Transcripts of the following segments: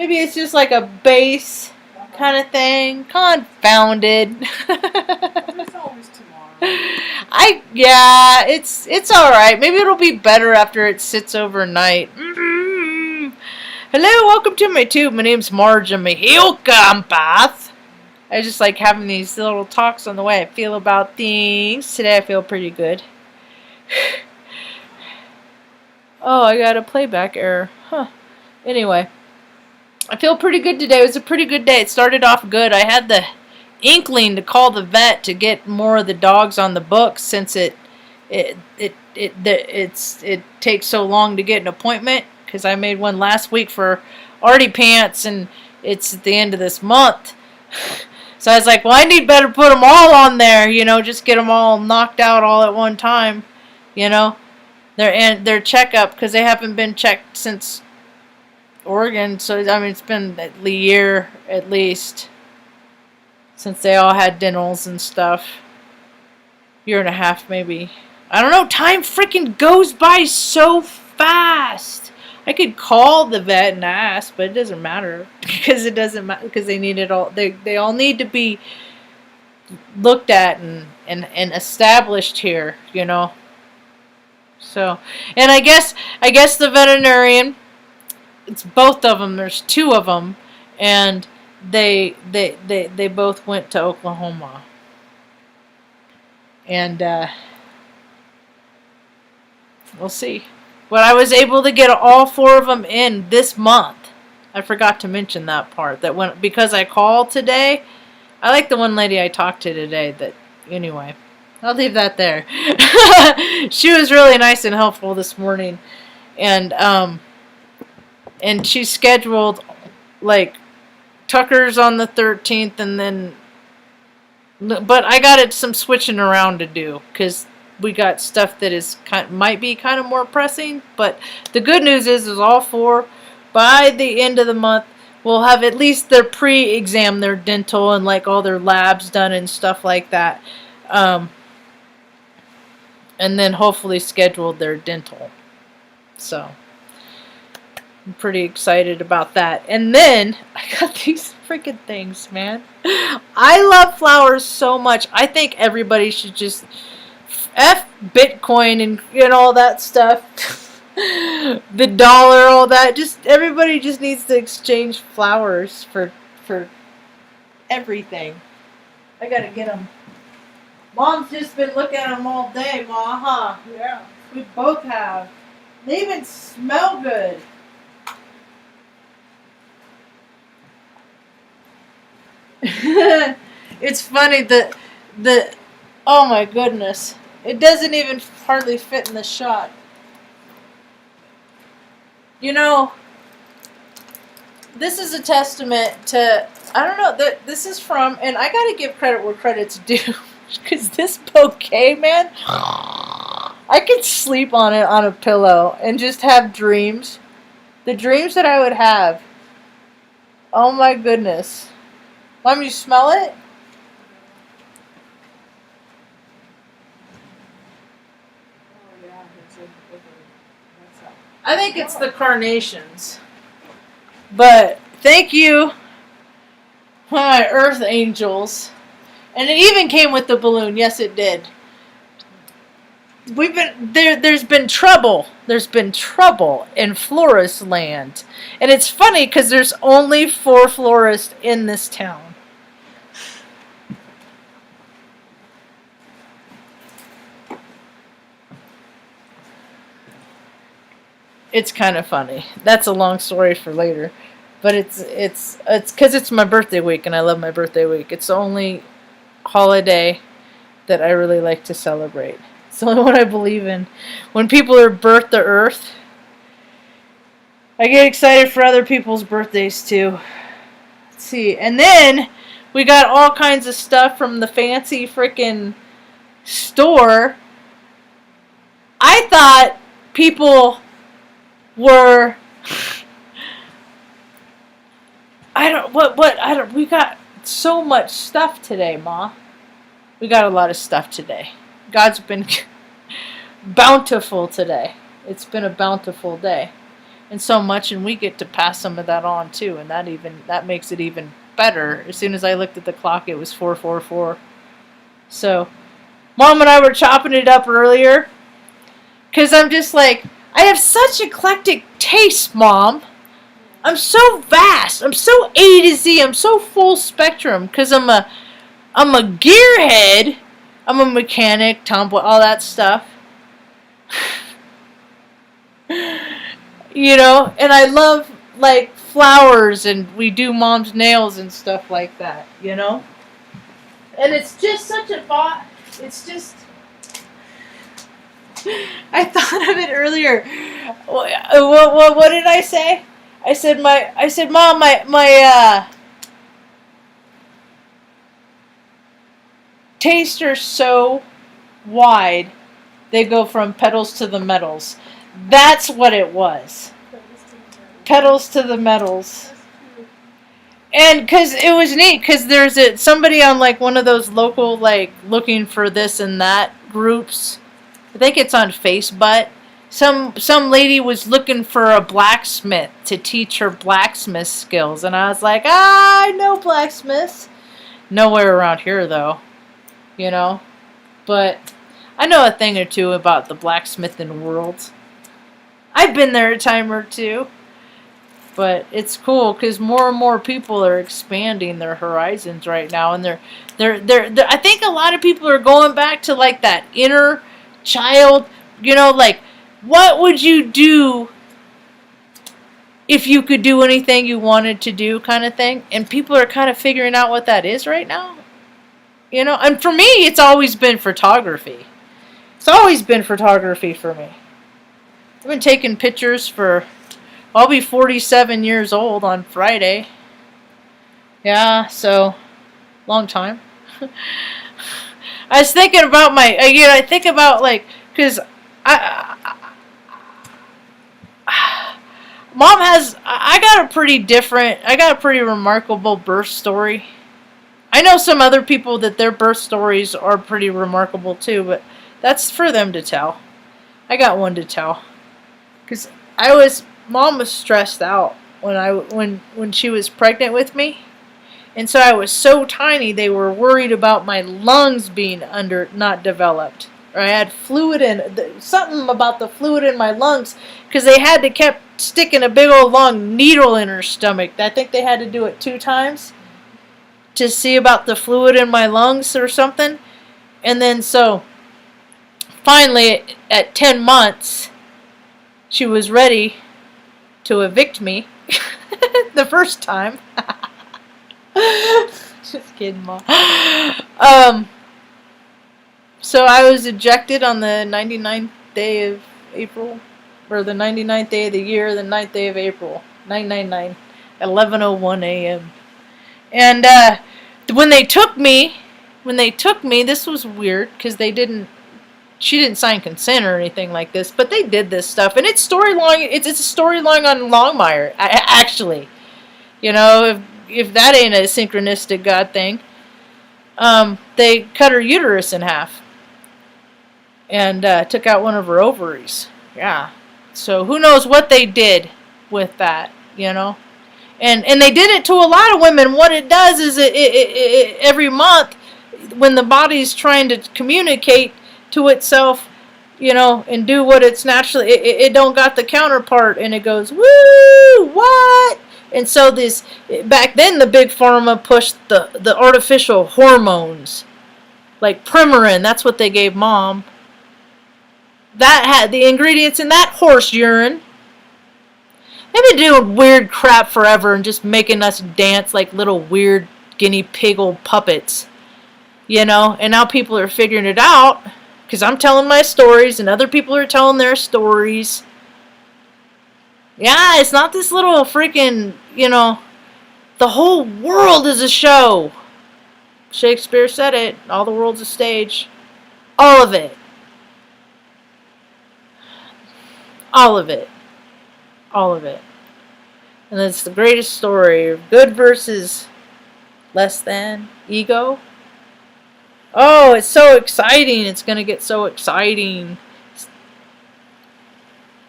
Maybe it's just like a base kind of thing. Confounded. It's always tomorrow. Yeah, it's all right. Maybe it'll be better after it sits overnight. Hello, welcome to my tube. My name's Marge. I'm a heel empath. I just like having these little talks on the way I feel about things. Today I feel pretty good. Oh, I got a playback error. Huh. Anyway, I feel pretty good today. It was a pretty good day. It started off good. I had the inkling to call the vet to get more of the dogs on the books since it takes so long to get an appointment, because I made one last week for Artie Pants and it's at the end of this month. So I was like, well, I need better put them all on there, just get them all knocked out all at one time, their checkup, because they haven't been checked since Oregon. So I mean, it's been a year at least since they all had dentals and stuff. Year and a half maybe. I don't know. Time freaking goes by so fast. I could call the vet and ask, but it doesn't matter because they need it all. They all need to be looked at and established here, So, and I guess the veterinarian, it's both of them. There's two of them, and they both went to Oklahoma, and we'll see. But I was able to get all four of them in this month. I forgot to mention that part. Because I called today. I like the one lady I talked to today. Anyway, I'll leave that there. She was really nice and helpful this morning, and she scheduled like Tucker's on the 13th, and then. But I got some switching around to do because we got stuff that might be kind of more pressing. But the good news is all four, by the end of the month, will have at least their pre-exam, their dental, and like all their labs done and stuff like that. And then hopefully scheduled their dental. So I'm pretty excited about that. And then I got these freaking things, man. I love flowers so much. I think everybody should just F Bitcoin and all that stuff. The dollar, all that. Everybody just needs to exchange flowers for everything. I gotta get them. Mom's just been looking at them all day, Ma, huh? Yeah. We both have. They even smell good. It's funny that oh my goodness, it doesn't even hardly fit in the shot. This is a testament to, I don't know, that this is from, and I gotta give credit where credit's due, because this bouquet, man, I could sleep on it on a pillow and just have dreams. The dreams that I would have. Oh my goodness. Mom, you smell it? Oh, yeah. I think it's the carnations. But thank you, my earth angels. And it even came with the balloon. Yes, it did. There's been trouble. There's been trouble in florist land. And it's funny because there's only 4 florists in this town. It's kind of funny. That's a long story for later. But it's because it's my birthday week and I love my birthday week. It's the only holiday that I really like to celebrate. It's the only one I believe in. When people are birthed to earth, I get excited for other people's birthdays too. Let's see. And then we got all kinds of stuff from the fancy freaking store. I thought people were, we got so much stuff today, Ma. We got a lot of stuff today. God's been bountiful today. It's been a bountiful day. and so much, and we get to pass some of that on too, and that makes it even better. As soon as I looked at the clock, it was 4:44. So, Mom and I were chopping it up earlier, because I'm just like, I have such eclectic taste, Mom. I'm so vast. I'm so A to Z. I'm so full spectrum, because I'm a gearhead. I'm a mechanic, tomboy, all that stuff. You know, and I love, like, flowers, and we do Mom's nails and stuff like that, you know? And it's just such a thought. It's just, I thought of it earlier. What did I say? I said, Mom, my tastes are so wide, they go from petals to the metals. That's what it was. Petals to the metals. And because it was neat, because there's somebody on like one of those local like looking for this and that groups. I think it's on Facebook. Some lady was looking for a blacksmith to teach her blacksmith skills, and I was like, I know blacksmiths. Nowhere around here though, you know. But I know a thing or two about the blacksmithing world. I've been there a time or two. But it's cool because more and more people are expanding their horizons right now, and they're I think a lot of people are going back to like that inner child, you know, like what would you do if you could do anything you wanted to do, kind of thing. And people are kind of figuring out what that is right now, you know. And for me, it's always been photography. It's always been photography for me. I've been taking pictures for. I'll be 47 years old on Friday. Yeah, so long time. I was thinking about I think about like, because Mom has, I got a pretty remarkable birth story. I know some other people that their birth stories are pretty remarkable too, but that's for them to tell. I got one to tell. Because Mom was stressed out when she was pregnant with me, and so I was so tiny they were worried about my lungs being not developed. Or I had fluid in something about the fluid in my lungs, because they had to kept sticking a big old long needle in her stomach. I think they had to do it 2 times to see about the fluid in my lungs or something. And then so finally at 10 months she was ready to evict me the first time. Just kidding, Mom. So I was ejected on the 99th day of April, or the 99th day of the year, the 9th day of April, 999, at 11:01 a.m. And when they took me, this was weird because she didn't sign consent or anything like this, but they did this stuff, and it's storyline. It's a storyline on Longmire, actually. You know, if that ain't a synchronistic God thing. They cut her uterus in half and took out one of her ovaries. Yeah. So who knows what they did with that, you know? And they did it to a lot of women. What it does is it every month when the body's trying to communicate to itself, you know, and do what it's naturally, it don't got the counterpart, and it goes, woo, what? And so back then the big pharma pushed the artificial hormones, like Premarin. That's what they gave Mom. That had the ingredients in that horse urine. They've been doing weird crap forever and just making us dance like little weird guinea pig old puppets, you know. And now people are figuring it out because I'm telling my stories and other people are telling their stories. Yeah, it's not this little freaking, you know, the whole world is a show. Shakespeare said it. All the world's a stage. All of it. All of it. All of it. And it's the greatest story of good versus less than ego. Oh, it's so exciting. It's going to get so exciting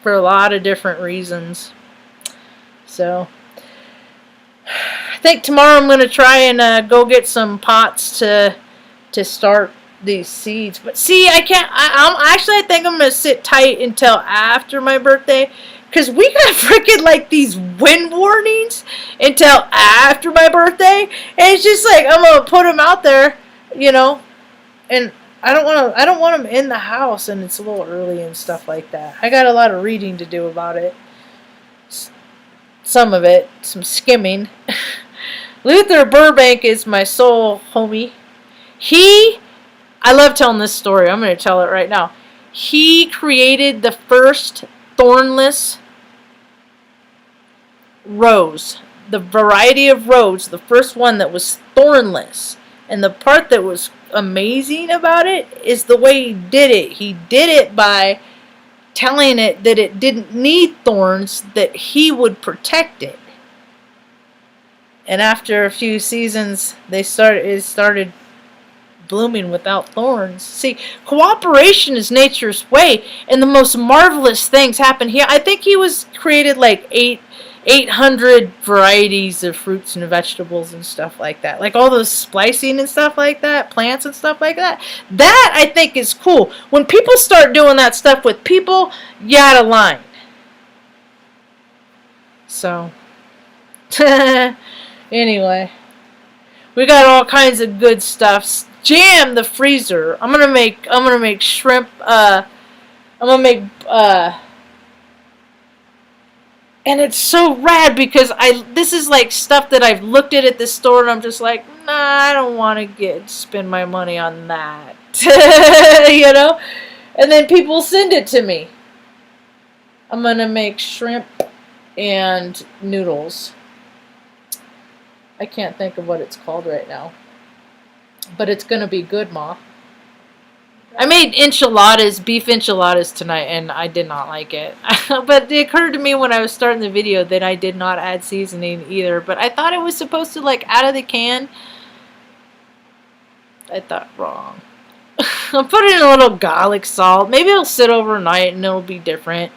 for a lot of different reasons. So I think tomorrow I'm going to try and go get some pots to start these seeds. But see, I can't. I think I'm going to sit tight until after my birthday. Because we got freaking like these wind warnings until after my birthday. And it's just like, I'm going to put them out there, you know. And I don't want them in the house. And it's a little early and stuff like that. I got a lot of reading to do about it. Some of it. Some skimming. Luther Burbank is my soul homie. I love telling this story. I'm going to tell it right now. He created the first thornless rose. The variety of rose. The first one that was thornless. And the part that was amazing about it is the way he did it. He did it by telling it that it didn't need thorns, that he would protect it. And after a few seasons, it started blooming without thorns. See, cooperation is nature's way, and the most marvelous things happen here. I think he was created like 800 varieties of fruits and vegetables and stuff like that. Like all those splicing and stuff like that, plants and stuff like that. That, I think, is cool. When people start doing that stuff with people, you out of line. So, anyway, we got all kinds of good stuff. Jam the freezer. I'm gonna make shrimp. I'm gonna make. And it's so rad because this is like stuff that I've looked at the store and I'm just like, nah, I don't want to spend my money on that. You know? And then people send it to me. I'm going to make shrimp and noodles. I can't think of what it's called right now. But it's going to be good, Ma. I made beef enchiladas tonight, and I did not like it. But it occurred to me when I was starting the video that I did not add seasoning either. But I thought it was supposed to, like, out of the can. I thought wrong. I'll put in a little garlic salt. Maybe it'll sit overnight and it'll be different.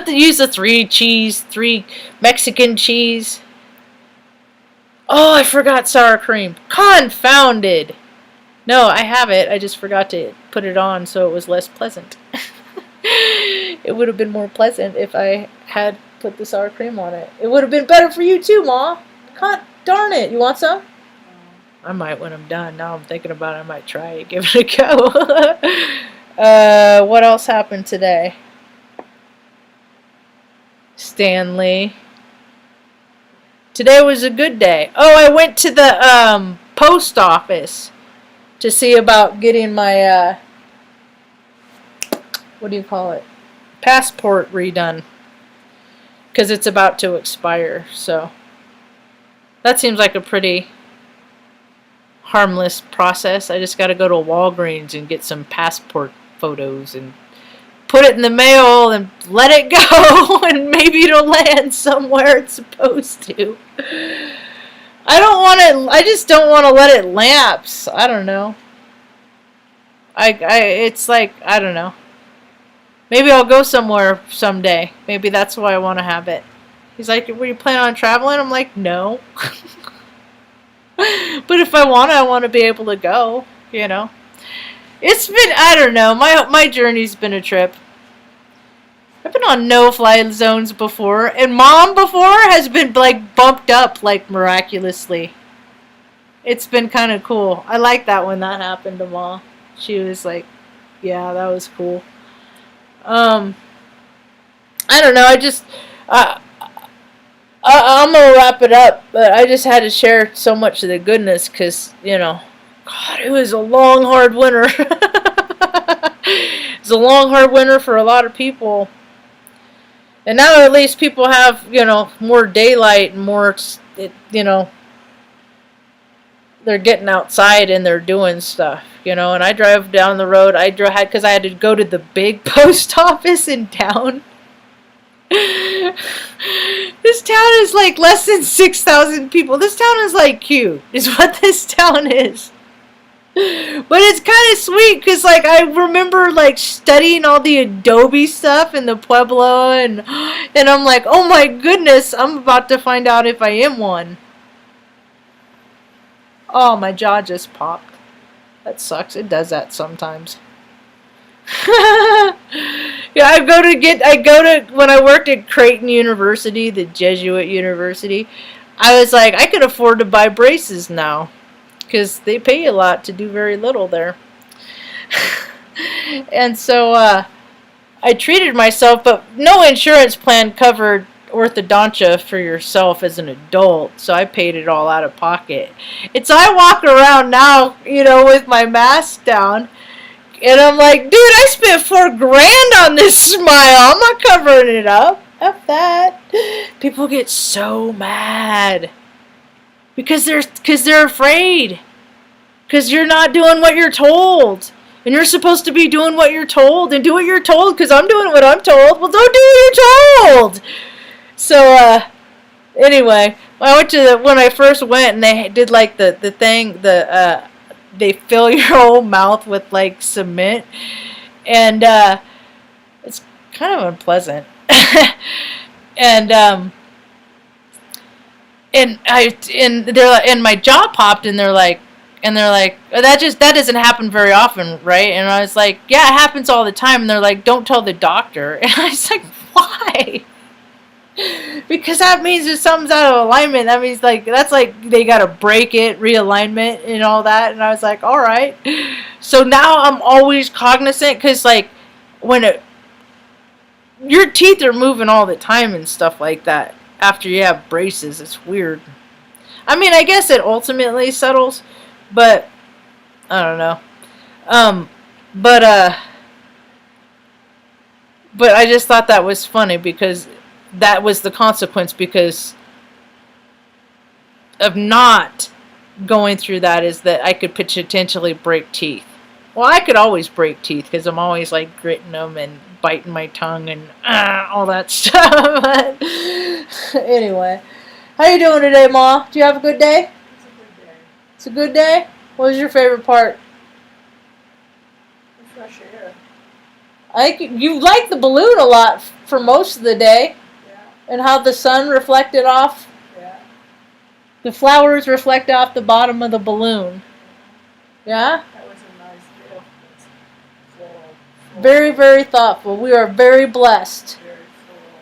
Use the 3 Mexican cheese. Oh, I forgot sour cream. Confounded. No, I have it. I just forgot to put it on so it was less pleasant. It would have been more pleasant if I had put the sour cream on it. It would have been better for you too, Ma. God darn it. You want some? I might when I'm done. Now I'm thinking about it. I might try it. Give it a go. What else happened today? Stanley. Today was a good day. Oh, I went to the post office to see about getting my, what do you call it? Passport redone. Because it's about to expire, so. That seems like a pretty harmless process. I just got to go to Walgreens and get some passport photos and put it in the mail and let it go. And maybe it'll land somewhere it's supposed to. I just don't want to let it lapse. I don't know. It's like, I don't know. Maybe I'll go somewhere someday. Maybe that's why I want to have it. He's like, were you planning on traveling? I'm like, no. But if I want to be able to go, you know. It's been, I don't know. My journey's been a trip. I've been on no-fly zones before, and Mom before has been like bumped up like miraculously. It's been kind of cool. I like that when that happened to Mom. She was like, yeah, that was cool. I don't know. I'm gonna wrap it up, but I just had to share so much of the goodness because, you know, God, it was a long, hard winter. It was a long, hard winter for a lot of people. And now at least people have, you know, more daylight and more, you know, they're getting outside and they're doing stuff, you know. And I drive down the road. Because I had to go to the big post office in town. This town is like less than 6,000 people. This town is like cute, is what this town is. But it's kind of sweet because, like, I remember, like, studying all the Adobe stuff in the Pueblo, and I'm like, oh my goodness, I'm about to find out if I am one. Oh, my jaw just popped. That sucks. It does that sometimes. Yeah, when I worked at Creighton University, the Jesuit university, I was like, I could afford to buy braces now because they pay a lot to do very little there. And so I treated myself, but no insurance plan covered orthodontia for yourself as an adult, so I paid it all out of pocket. And so I walk around now, with my mask down, and I'm like, dude, I spent $4,000 on this smile. I'm not covering it up. F that. People get so mad because they're afraid. Because you're not doing what you're told. And you're supposed to be doing what you're told and do what you're told because I'm doing what I'm told. Well, don't do what you're told. So, anyway, when I first went and they did like the thing, they fill your whole mouth with like cement, and it's kind of unpleasant. and my jaw popped, and they're like, that doesn't happen very often, right? And I was like, yeah, it happens all the time. And they're like, don't tell the doctor. And I was like, why? Because that means if something's out of alignment, that means that's like they gotta break it, realignment, and all that. And I was like, all right. So now I'm always cognizant because your teeth are moving all the time and stuff like that. After you have braces, it's weird. I mean, I guess it ultimately settles, but I don't know. But I just thought that was funny because that was the consequence because of not going through that is that I could potentially break teeth. Well, I could always break teeth because I'm always like gritting them and biting my tongue and all that stuff. But anyway, how you doing today, Ma? Do you have a good day? It's a good day. It's a good day? What was your favorite part? The fresh air. You liked the balloon a lot for most of the day. Yeah. And how the sun reflected off. Yeah. The flowers reflect off the bottom of the balloon. Yeah? That was a nice gift. It's full. Very, very thoughtful. We are very blessed. Very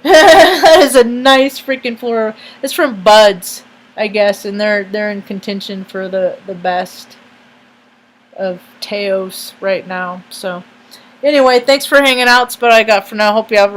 full. That is a nice freaking floral. It's from Buds, I guess, and they're in contention for the best of Teos right now. So, anyway, thanks for hanging out. That's what I got for now. Hope you have a